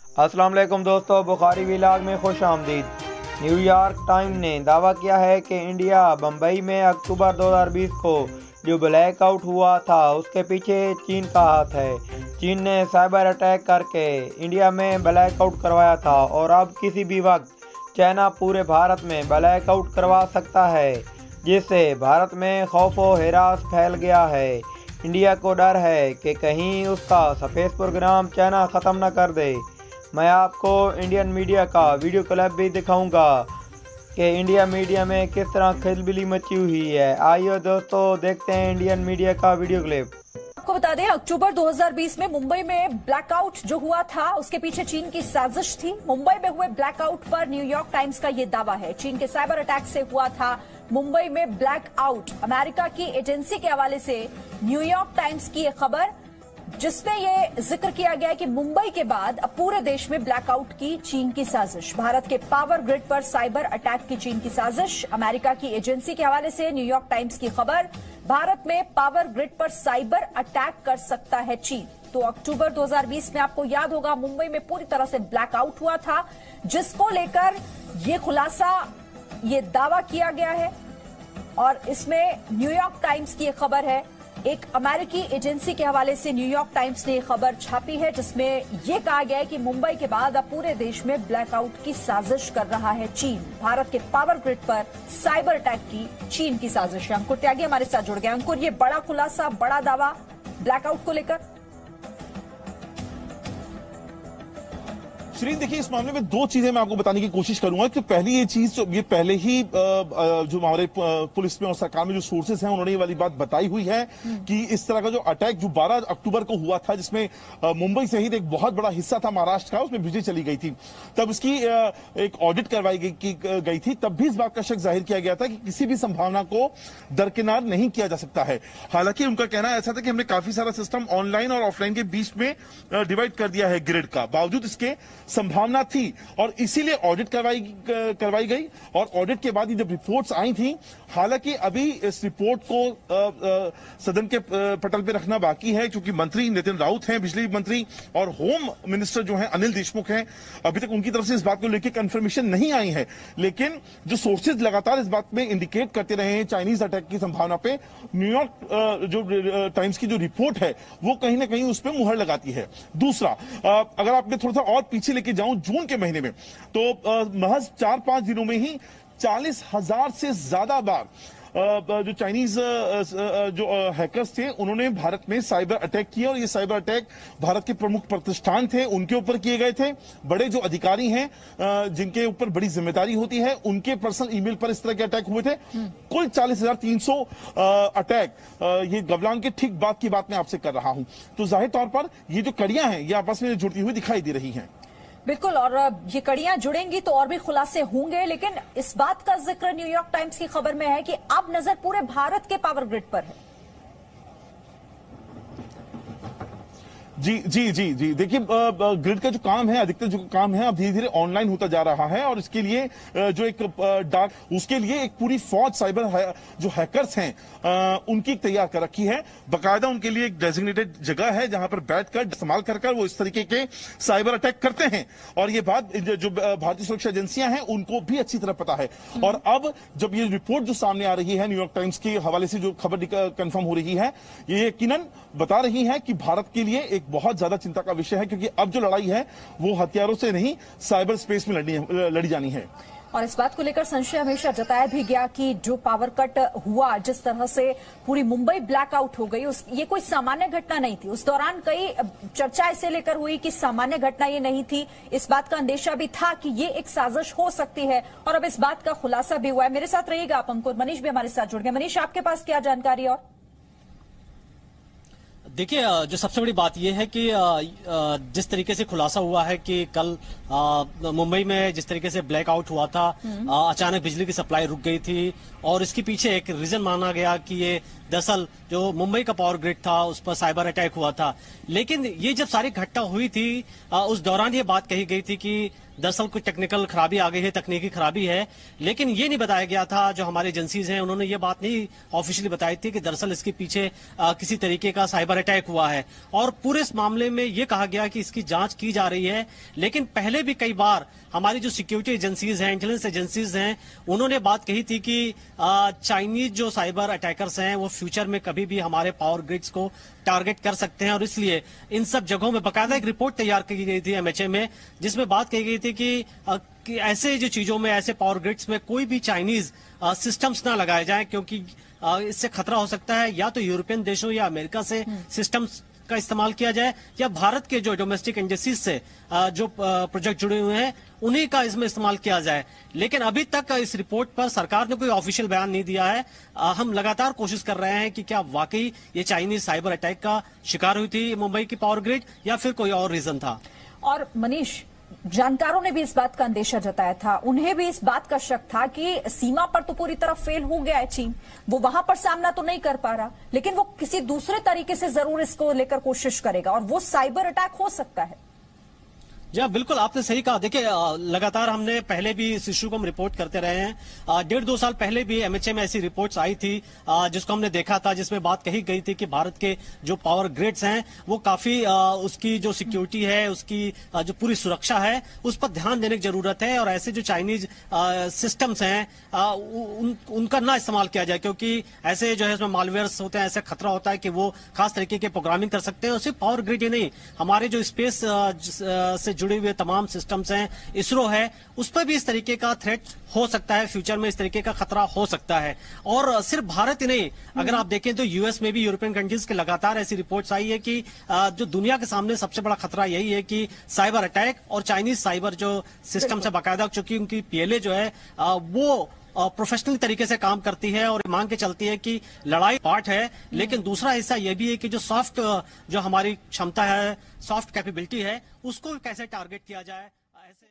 अस्सलाम वालेकुम दोस्तों, बुखारी व्लॉग में खुश आमदीद। न्यूयॉर्क टाइम ने दावा किया है कि इंडिया बम्बई में अक्टूबर 2020 को जो ब्लैकआउट हुआ था उसके पीछे चीन का हाथ है। चीन ने साइबर अटैक करके इंडिया में ब्लैकआउट करवाया था और अब किसी भी वक्त चाइना पूरे भारत में ब्लैकआउट करवा सकता है, जिससे भारत में खौफ व हिरास फैल गया है। इंडिया को डर है कि कहीं उसका स्पेस प्रोग्राम चाइना ख़त्म न कर दे। मैं आपको इंडियन मीडिया का वीडियो क्लिप भी दिखाऊंगा कि इंडिया मीडिया में किस तरह खिलबिली मची हुई है। आइए दोस्तों, देखते हैं इंडियन मीडिया का वीडियो क्लिप। आपको बता दें, अक्टूबर 2020 में मुंबई में ब्लैकआउट जो हुआ था उसके पीछे चीन की साजिश थी। मुंबई में हुए ब्लैकआउट पर न्यूयॉर्क टाइम्स का ये दावा है, चीन के साइबर अटैक से हुआ था मुंबई में ब्लैकआउट। अमेरिका की एजेंसी के हवाले से न्यूयॉर्क टाइम्स की ये खबर, जिसमें ये जिक्र किया गया है कि मुंबई के बाद अब पूरे देश में ब्लैकआउट की चीन की साजिश। भारत के पावर ग्रिड पर साइबर अटैक की चीन की साजिश। अमेरिका की एजेंसी के हवाले से न्यूयॉर्क टाइम्स की खबर, भारत में पावर ग्रिड पर साइबर अटैक कर सकता है चीन। तो अक्टूबर 2020 में आपको याद होगा मुंबई में पूरी तरह से ब्लैकआउट हुआ था, जिसको लेकर ये खुलासा, ये दावा किया गया है। और इसमें न्यूयॉर्क टाइम्स की ये खबर है, एक अमेरिकी एजेंसी के हवाले से न्यूयॉर्क टाइम्स ने खबर छापी है, जिसमें यह कहा गया है कि मुंबई के बाद अब पूरे देश में ब्लैकआउट की साजिश कर रहा है चीन। भारत के पावर ग्रिड पर साइबर अटैक की चीन की साजिश है। अंकुर त्यागी हमारे साथ जुड़ गए। अंकुर, ये बड़ा खुलासा, बड़ा दावा ब्लैकआउट को लेकर। श्रीन, देखिए, इस मामले में दो चीजें मैं आपको बताने की कोशिश करूंगा कि पहली ये चीज, ये पहले ही जो हमारे पुलिस में और सरकार में जो सोर्सेस हैं उन्होंने ये वाली बात बताई हुई है कि इस तरह का जो अटैक जो 12 अक्टूबर को हुआ था, जिसमें मुंबई सहित एक बहुत बड़ा हिस्सा था महाराष्ट्र का, उसमें बिजली चली गई थी, तब इसकी एक ऑडिट करवाई गई थी। तब भी इस बात का शक जाहिर किया गया था कि किसी भी संभावना को दरकिनार नहीं किया जा सकता है। हालांकि उनका कहना ऐसा था कि हमने काफी सारा सिस्टम ऑनलाइन और ऑफलाइन के बीच में डिवाइड कर दिया है ग्रिड का, बावजूद इसके संभावना थी और इसीलिए ऑडिट करवाई गई। और ऑडिट के बाद जब रिपोर्ट्स आई थी, हालांकि अभी इस रिपोर्ट को सदन के पटल पे रखना बाकी है, क्योंकि मंत्री नितिन राउत हैं, बिजली मंत्री, और होम मिनिस्टर जो हैं अनिल देशमुख हैं, अभी तक उनकी तरफ से इस बात को लेकर कंफर्मेशन नहीं आई है। लेकिन जो सोर्सेज लगातार इस बात में इंडिकेट करते रहे हैं चाइनीज अटैक की संभावना पे, न्यूयॉर्क जो टाइम्स की जो रिपोर्ट है वो कहीं ना कहीं उस पर मुहर लगाती है। दूसरा, अगर आपने थोड़ा सा और पीछे लेके जाऊं, जून के महीने में, तो महज 4-5 दिनों में ही 40,000 से ज्यादा बार जो चाइनीज जो हैकर्स थे उन्होंने भारत में साइबर अटैक किया। और ये साइबर अटैक भारत के प्रमुख प्रतिष्ठान थे उनके ऊपर किए गए थे। बड़े जो अधिकारी हैं जिनके ऊपर बड़ी जिम्मेदारी होती है, उनके पर्सनल ईमेल पर इस तरह के अटैक हुए थे। कुल 40,300 अटैक, ये गबलान के ठीक बाद की बात मैं आपसे कर रहा हूं। तो जाहिर तौर पर ये जो कड़ियां हैं ये आपस में जुड़ती हुई दिखाई दे रही हैं। बिल्कुल, और ये कड़ियां जुड़ेंगी तो और भी खुलासे होंगे। लेकिन इस बात का जिक्र न्यूयॉर्क टाइम्स की खबर में है कि अब नजर पूरे भारत के पावर ग्रिड पर है। जी जी जी जी, देखिए, ग्रिड का जो काम है, अधिकतर जो काम है अब धीरे धीरे ऑनलाइन होता जा रहा है। और इसके लिए जो एक डार्क, उसके लिए एक पूरी फौज साइबर जो हैकर्स हैं उनकी तैयार कर रखी है। बाकायदा उनके लिए एक डेजिग्नेटेड जगह है जहां पर बैठकर इस्तेमाल कर वो इस तरीके के साइबर अटैक करते हैं। और ये बात जो भारतीय सुरक्षा एजेंसियां हैं उनको भी अच्छी तरह पता है। और अब जब ये रिपोर्ट जो सामने आ रही है न्यूयॉर्क टाइम्स के हवाले से, जो खबर कंफर्म हो रही है, ये यकीनन बता रही है कि भारत के लिए एक बहुत ज्यादा चिंता का विषय है, क्योंकि अब जो लड़ाई है वो हथियारों से नहीं, साइबर स्पेस में लड़ी जानी है। और इस बात को लेकर संशय हमेशा जताया भी गया कि जो पावर कट हुआ, जिस तरह से पूरी मुंबई ब्लैकआउट हो गई, ये कोई सामान्य घटना नहीं थी। उस दौरान कई चर्चा इसे लेकर हुई कि सामान्य घटना ये नहीं थी। इस बात का अंदेशा भी था कि ये एक साजिश हो सकती है, और अब इस बात का खुलासा भी हुआ है। मेरे साथ रहिएगा आप अंकुर। मनीष भी हमारे साथ जुड़ गए। मनीष, आपके पास क्या जानकारी? और देखिए, जो सबसे बड़ी बात यह है कि जिस तरीके से खुलासा हुआ है कि कल मुंबई में जिस तरीके से ब्लैकआउट हुआ था, अचानक बिजली की सप्लाई रुक गई थी, और इसके पीछे एक रीजन माना गया कि ये दरअसल जो मुंबई का पावर ग्रिड था उस पर साइबर अटैक हुआ था। लेकिन ये जब सारी घटना हुई थी उस दौरान ये बात कही गई थी कि दरअसल कोई टेक्निकल खराबी आ गई है, तकनीकी खराबी है, लेकिन ये नहीं बताया गया था। जो हमारी एजेंसीज हैं उन्होंने ये बात नहीं ऑफिशियली बताई थी कि दरअसल इसके पीछे किसी तरीके का साइबर अटैक हुआ है। और पूरे इस मामले में ये कहा गया कि इसकी जांच की जा रही है। लेकिन पहले भी कई बार हमारी जो सिक्योरिटी एजेंसीज हैं, इंटेलिजेंस एजेंसीज हैं, उन्होंने बात कही थी कि चाइनीज जो साइबर अटैकर्स हैं वो फ्यूचर में कभी भी हमारे पावर ग्रिड्स को टारगेट कर सकते हैं। और इसलिए इन सब जगहों में बाकायदा एक रिपोर्ट तैयार की गई थी एमएचए में, जिसमें बात कही गई थी कि ऐसे जो चीजों में, ऐसे पावर ग्रिड्स में कोई भी चाइनीज सिस्टम्स ना लगाए जाएं, क्योंकि इससे खतरा हो सकता है या तो यूरोपियन देशों या अमेरिका से सिस्टम्स का इस्तेमाल किया जाए या भारत के जो डोमेस्टिक इंडस्ट्रीज से जो प्रोजेक्ट जुड़े हुए हैं उन्हीं का इसमें इस्तेमाल किया जाए। लेकिन अभी तक इस रिपोर्ट पर सरकार ने कोई ऑफिशियल बयान नहीं दिया है। हम लगातार कोशिश कर रहे हैं कि क्या वाकई ये चाइनीज साइबर अटैक का शिकार हुई थी मुंबई की पावर ग्रिड या फिर कोई और रीजन था। और मनीष, जानकारों ने भी इस बात का अंदेशा जताया था, उन्हें भी इस बात का शक था कि सीमा पर तो पूरी तरह फेल हो गया है चीन, वो वहां पर सामना तो नहीं कर पा रहा, लेकिन वो किसी दूसरे तरीके से जरूर इसको लेकर कोशिश करेगा और वो साइबर अटैक हो सकता है। जी हाँ, बिल्कुल आपने सही कहा। देखिए, लगातार हमने पहले भी इस इश्यू को हम रिपोर्ट करते रहे हैं। 1.5-2 साल पहले भी एमएचए में ऐसी रिपोर्ट्स आई थी जिसको हमने देखा था, जिसमें बात कही गई थी कि भारत के जो पावर ग्रिड्स हैं वो काफी उसकी जो सिक्योरिटी है, उसकी जो पूरी सुरक्षा है उस पर ध्यान देने की जरूरत है और ऐसे जो चाइनीज सिस्टम्स हैं उनका ना इस्तेमाल किया जाए, क्योंकि ऐसे जो है इसमें मालवेयर्स होते हैं, ऐसे खतरा होता है कि वो खास तरीके के प्रोग्रामिंग कर सकते हैं। और सिर्फ पावर ग्रिड ही नहीं, हमारे जो स्पेस से जुड़े हुए तमाम सिस्टम्स हैं, इसरो है, उस पर भी इस तरीके का थ्रेट हो सकता है, फ्यूचर में इस तरीके का खतरा हो सकता है। और सिर्फ भारत ही नहीं, अगर आप देखें तो यूएस में भी, यूरोपियन कंट्रीज के लगातार ऐसी रिपोर्ट्स आई है कि जो दुनिया के सामने सबसे बड़ा खतरा यही है कि साइबर अटैक और चाइनीज साइबर जो सिस्टम्स है बाकायदा, चूंकि उनकी पीएलए जो है वो प्रोफेशनल तरीके से काम करती है और मांग के चलती है कि लड़ाई पार्ट है, लेकिन दूसरा हिस्सा यह भी है कि जो सॉफ्ट जो हमारी क्षमता है, सॉफ्ट कैपेबिलिटी है, उसको कैसे टारगेट किया जाए। ऐसे